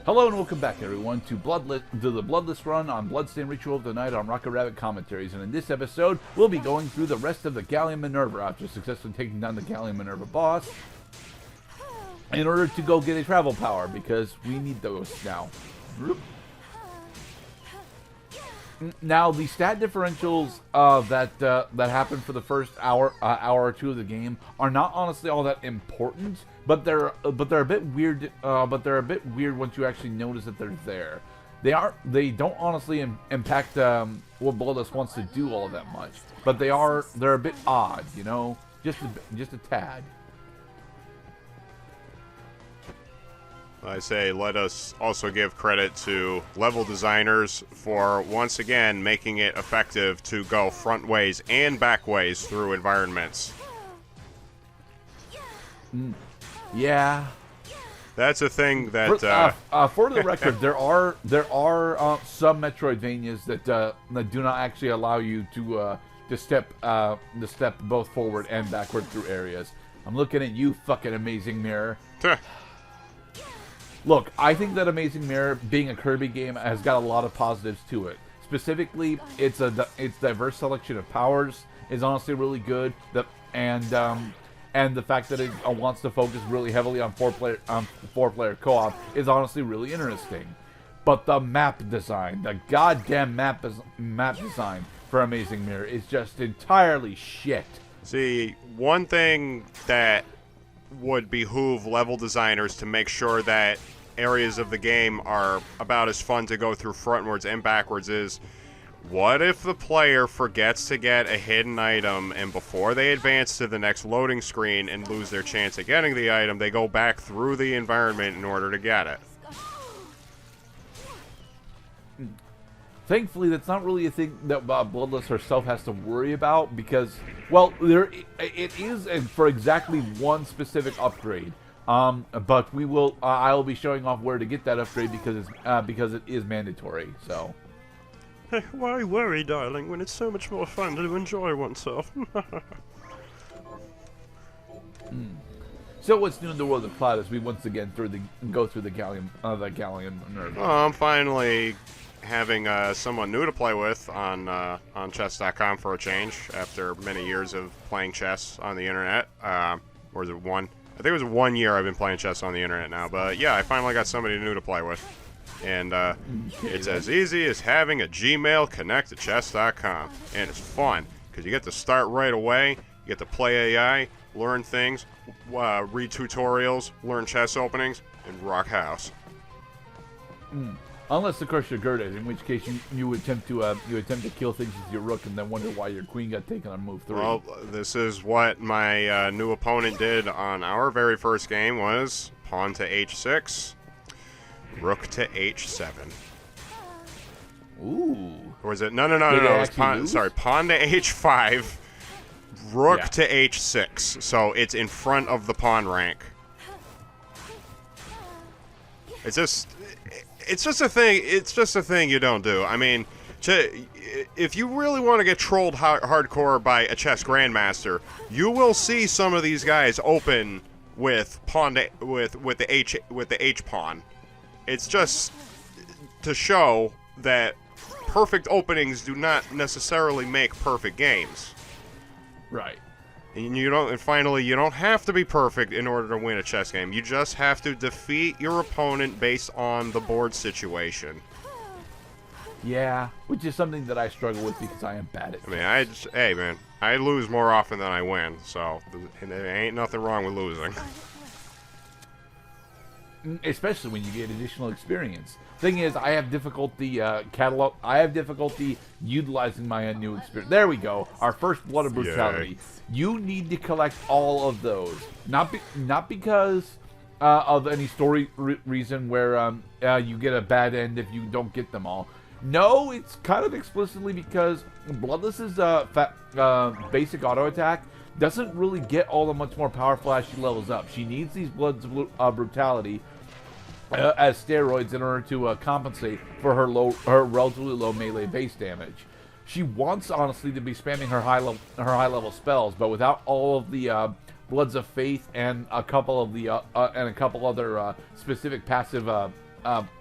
Hello and welcome back, everyone, to the Bloodless run on Bloodstained Ritual of the Night on RotN Commentaries. And in this episode, we'll be going through the rest of the Galleon Minerva after successfully taking down the Galleon Minerva boss in order to go get a travel power, because we need those now. Now, the stat differentials that happen for the first hour or two of the game are not honestly all that important, but they're a bit weird. But they're a bit weird once you actually notice that they're there. They don't honestly impact what Bloodless wants to do all that much, but they're a bit odd, you know, just a tad. I say let us also give credit to level designers for once again making it effective to go front ways and back ways through environments. Yeah. That's a thing that for the record, there are some Metroidvanias that do not actually allow you to step both forward and backward through areas. I'm looking at you, fucking Amazing Mirror. Look, I think that Amazing Mirror, being a Kirby game, has got a lot of positives to it. Specifically, its diverse selection of powers is honestly really good. And the fact that it wants to focus really heavily on four-player co-op is honestly really interesting. But the map design, the goddamn map design for Amazing Mirror is just entirely shit. See, one thing that would behoove level designers to make sure that areas of the game are about as fun to go through frontwards and backwards is, what if the player forgets to get a hidden item, and before they advance to the next loading screen and lose their chance at getting the item, they go back through the environment in order to get it? Thankfully, that's not really a thing that Bloodless herself has to worry about, because, well, it is for exactly one specific upgrade. But I will be showing off where to get that upgrade because it is mandatory. So. Why worry, darling, when it's so much more fun to enjoy oneself? So what's new in the world of Cloud as we once again go through the Galleon Minerva? I'm finally having someone new to play with on chess.com for a change after many years of playing chess on the internet. Or is it one? I think it was 1 year I've been playing chess on the internet now, but yeah, I finally got somebody new to play with. And it's as easy as having a Gmail connect to chess.com. And it's fun, because you get to start right away, you get to play AI, learn things, read tutorials, learn chess openings, and rock house. Unless, of course, you're Gerdat, in which case you attempt to kill things with your rook and then wonder why your queen got taken on move 3. Well, this is what my new opponent did on our very first game, was pawn to h6, rook to h7. Ooh. Or was it? No. It was pawn to h5, rook to h6. So it's in front of the pawn rank. It's just a thing. It's just a thing you don't do. I mean, if you really want to get trolled hardcore by a chess grandmaster, you will see some of these guys open with the H pawn. It's just to show that perfect openings do not necessarily make perfect games. Right. And finally, you don't have to be perfect in order to win a chess game. You just have to defeat your opponent based on the board situation. Yeah, which is something that I struggle with because I am bad at chess. I mean, I lose more often than I win, so there ain't nothing wrong with losing. Especially when you get additional experience. Thing is, I have difficulty utilizing my new experience. There we go. Our first Blood of Brutality. Yay. You need to collect all of those. Not because of any story reason where you get a bad end if you don't get them all. No, it's kind of explicitly because Bloodless's basic auto attack doesn't really get all that much more powerful as she levels up. She needs these Bloods of Brutality as steroids in order to compensate for her relatively low melee base damage. She wants, honestly, to be spamming her high level spells, but without all of the Bloods of Faith and a couple other specific passive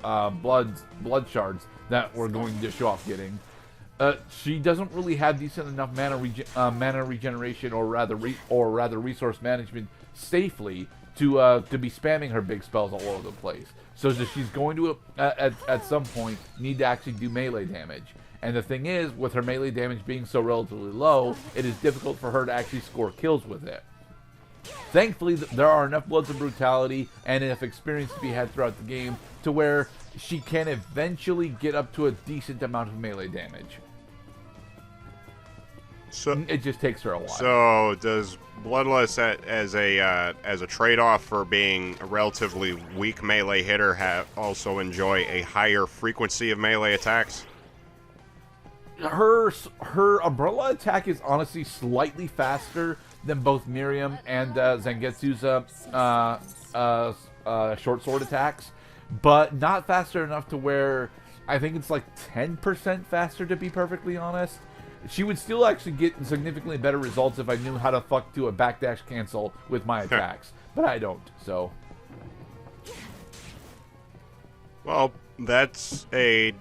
blood shards that we're going to show off getting. She doesn't really have decent enough mana regeneration, or rather resource management safely to be spamming her big spells all over the place. So she's going to at some point need to actually do melee damage. And the thing is, with her melee damage being so relatively low, it is difficult for her to actually score kills with it. Thankfully, there are enough Bloods of Brutality and enough experience to be had throughout the game to where she can eventually get up to a decent amount of melee damage. So it just takes her a while. So does Bloodless as a trade-off for being a relatively weak melee hitter also enjoy a higher frequency of melee attacks? Her umbrella attack is honestly slightly faster than both Miriam and Zangetsu's short sword attacks, but not faster enough to where I think it's like 10% faster, to be perfectly honest. She would still actually get significantly better results if I knew how to fuck do a backdash cancel with my attacks, but I don't, so. Well, that's a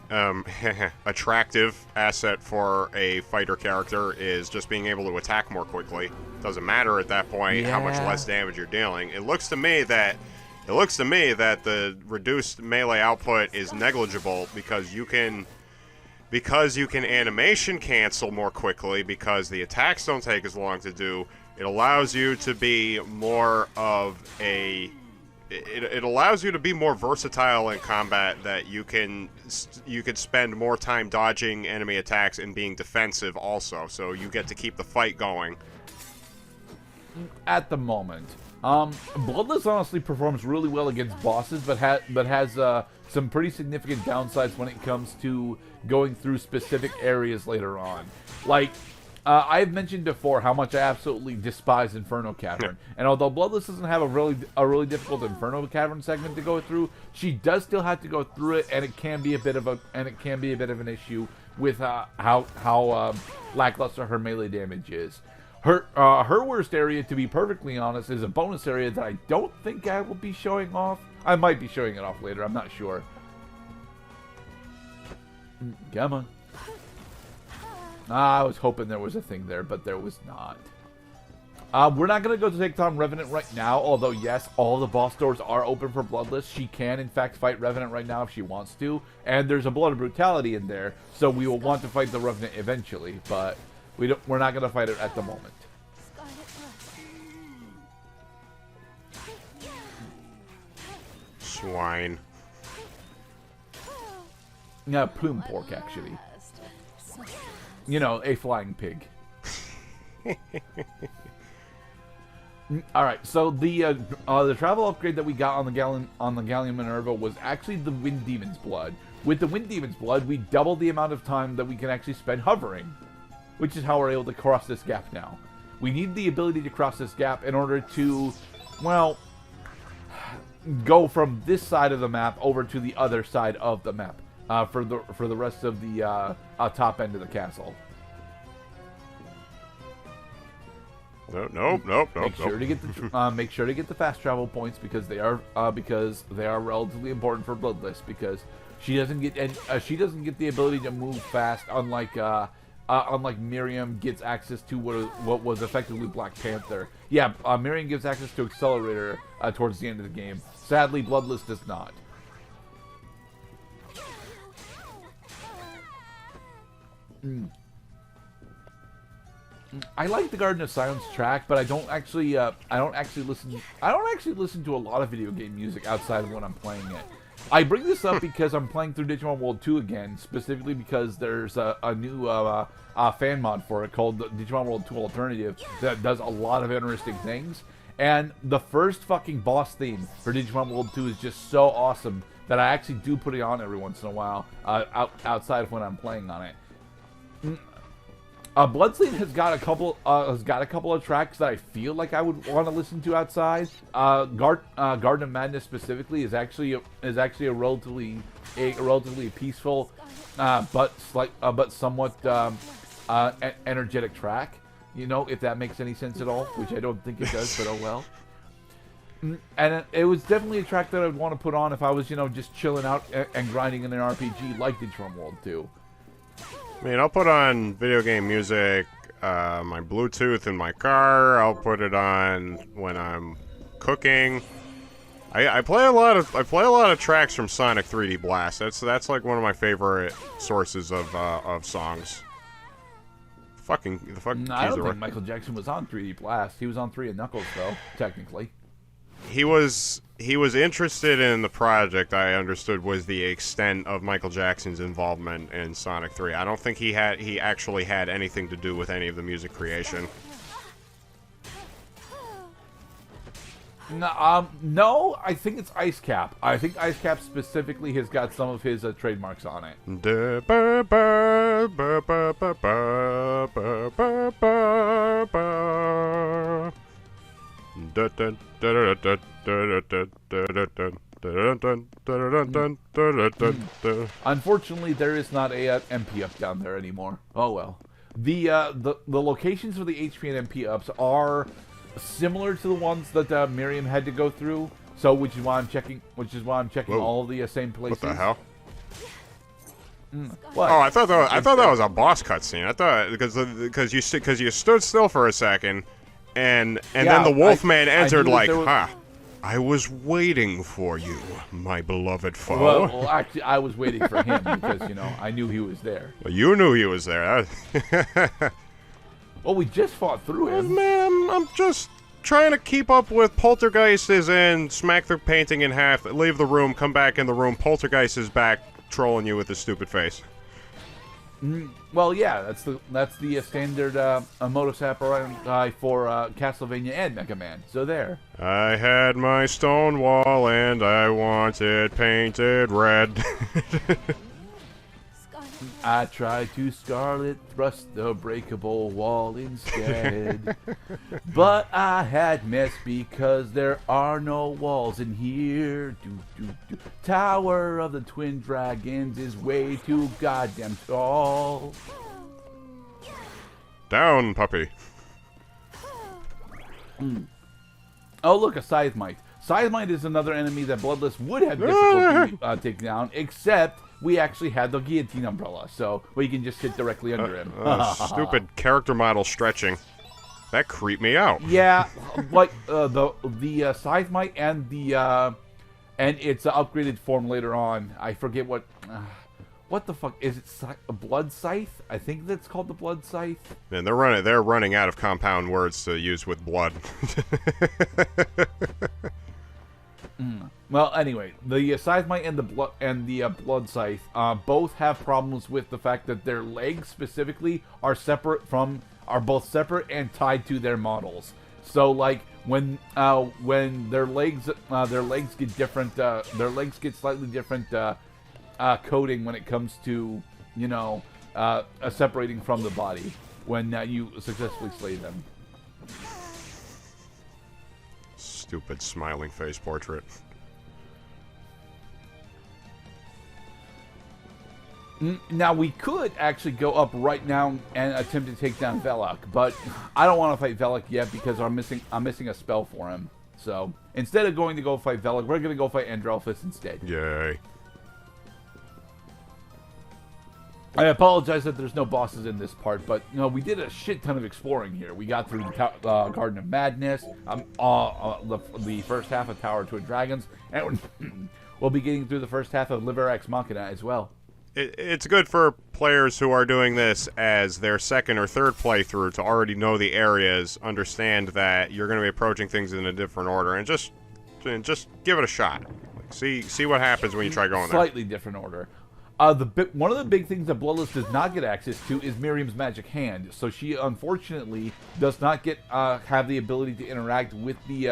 attractive asset for a fighter character, is just being able to attack more quickly. Doesn't matter at that point how much less damage you're dealing. It looks to me that the reduced melee output is negligible because you can animation cancel more quickly, because the attacks don't take as long to do. It allows you to be more of a it allows you to be more versatile in combat, that you can spend more time dodging enemy attacks and being defensive also, so you get to keep the fight going. At the moment, Bloodless honestly performs really well against bosses, but has some pretty significant downsides when it comes to going through specific areas later on. Like, I've mentioned before how much I absolutely despise Inferno Cavern, and although Bloodless doesn't have a really difficult Inferno Cavern segment to go through, she does still have to go through it, and it can be a bit of an issue with how lackluster her melee damage is. Her worst area, to be perfectly honest, is a bonus area that I don't think I will be showing off. I might be showing it off later, I'm not sure. Come on. I was hoping there was a thing there, but there was not. We're not going to go to take on Revenant right now, although yes, all the boss doors are open for Bloodless. She can, in fact, fight Revenant right now if she wants to, and there's a Blood of Brutality in there, so we will want to fight the Revenant eventually, but we're not going to fight it at the moment. Swine. Yeah, plume pork, actually. You know, a flying pig. Alright, so the travel upgrade that we got on the Galleon Minerva was actually the Wind Demon's Blood. With the Wind Demon's Blood, we doubled the amount of time that we can actually spend hovering, which is how we're able to cross this gap now. We need the ability to cross this gap in order to, well, go from this side of the map over to the other side of the map for the rest of the top end of the castle. Nope. Make sure to get the fast travel points, because they are relatively important for Bloodless, because she doesn't get the ability to move fast, unlike Miriam gets access to what was effectively Black Panther. Yeah, Miriam gives access to Accelerator towards the end of the game. Sadly, Bloodless does not. I like the Garden of Silence track, but I don't actually listen to a lot of video game music outside of when I'm playing it. I bring this up because I'm playing through Digimon World 2 again, specifically because there's a new fan mod for it called Digimon World 2 Alternative that does a lot of interesting things. And the first fucking boss theme for Digimon World 2 is just so awesome that I actually do put it on every once in a while outside of when I'm playing on it. Bloodstained has got a couple of tracks that I feel like I would want to listen to outside. Garden of Madness specifically is actually a relatively peaceful, but somewhat energetic track. You know, if that makes any sense at all, which I don't think it does, but oh well. And it was definitely a track that I'd want to put on if I was, just chilling out and grinding in an RPG like the Drum World 2. I mean, I'll put on video game music, my Bluetooth in my car. I'll put it on when I'm cooking. I play a lot of tracks from Sonic 3D Blast. That's like one of my favorite sources of songs. The fucking I keys don't are think Michael Jackson was on 3D Blast. He was on 3 and Knuckles, though, technically. He was interested in the project. I understood was the extent of Michael Jackson's involvement in Sonic 3. I don't think he actually had anything to do with any of the music creation. No, I think it's Ice Cap. I think Ice Cap specifically has got some of his trademarks on it. Unfortunately, there is not a MP up down there anymore. Oh well. The locations for the HP and MP ups are similar to the ones that Miriam had to go through. So, which is why I'm checking. Whoa. All the same places. What the hell? What? Oh, I thought that was a boss cutscene. I thought because you stood still for a second, and then the Wolfman entered like, I was waiting for you, my beloved foe. Well, actually, I was waiting for him because I knew he was there. Well, you knew he was there. Well, we just fought through him. Man, I'm just trying to keep up with Poltergeist is in, smack the painting in half, leave the room, come back in the room, Poltergeist is back, trolling you with his stupid face. Well, yeah, that's the standard modus operandi for Castlevania and Mega Man. So there. I had my stone wall and I want it painted red. I tried to Scarlet thrust the breakable wall instead. But I had mess because there are no walls in here. Tower of the Twin Dragons is way too goddamn tall. Down, puppy. Oh, look, a Scythemite. Scythemite is another enemy that Bloodless would have difficulty taking down, except we actually had the guillotine umbrella, so we can just hit directly under him. Stupid character model stretching. That creeped me out. Yeah, like the Scythemite and its upgraded form later on. I forget what the fuck is it? A Blood Scythe? I think that's called the Blood Scythe. And they're running out of compound words to use with blood. Well, anyway, the Scythemite and the Blood Scythe both have problems with the fact that their legs specifically are both separate and tied to their models. So, like when their legs get different, their legs get slightly different coding when it comes to separating from the body when you successfully slay them. Stupid smiling face portrait. Now, we could actually go up right now and attempt to take down Velok, but I don't want to fight Velok yet because I'm missing a spell for him. So, instead of going to go fight Velok, we're going to go fight Andrelphus instead. Yay. I apologize that there's no bosses in this part, but we did a shit ton of exploring here. We got through the Garden of Madness, the first half of Tower of Twin Dragons, and we'll be getting through the first half of Liber Ex Machina as well. It's good for players who are doing this as their second or third playthrough to already know the areas, understand that you're going to be approaching things in a different order, and just give it a shot. Like, see what happens when you try going there. Slightly different order. One of the big things that Bloodless does not get access to is Miriam's magic hand. So she unfortunately does not get have the ability to interact with these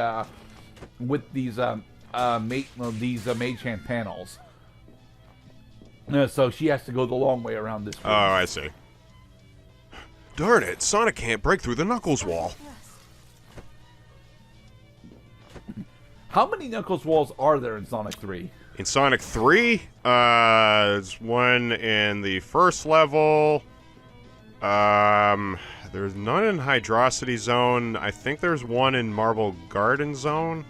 mage hand panels. So she has to go the long way around this. Oh, I see. Darn it! Sonic can't break through the Knuckles wall. How many Knuckles walls are there in Sonic 3? In Sonic 3, there's one in the first level. There's none in Hydrocity Zone. I think there's one in Marble Garden Zone.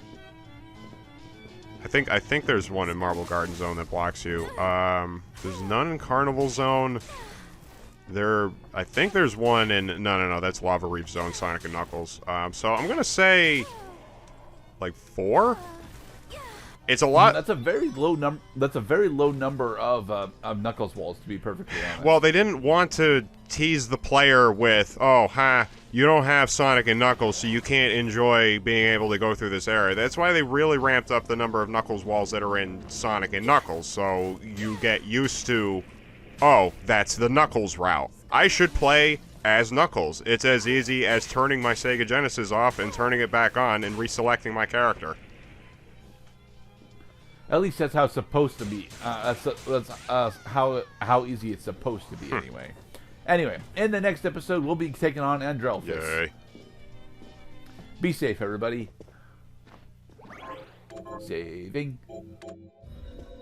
I think there's one in Marble Garden Zone that blocks you. There's none in Carnival Zone. I think there's one in... No, that's Lava Reef Zone, Sonic and Knuckles. So I'm gonna say... like 4? It's a lot. That's a very low number. That's a very low number of Knuckles walls, to be perfectly honest. Well, they didn't want to tease the player with, oh, you don't have Sonic and Knuckles, so you can't enjoy being able to go through this area. That's why they really ramped up the number of Knuckles walls that are in Sonic and Knuckles, so you get used to, oh, that's the Knuckles route. I should play as Knuckles. It's as easy as turning my Sega Genesis off and turning it back on and reselecting my character. At least that's how it's supposed to be. That's how easy it's supposed to be, anyway. Anyway, in the next episode, we'll be taking on Andrelphus. Yay. Be safe, everybody. Saving.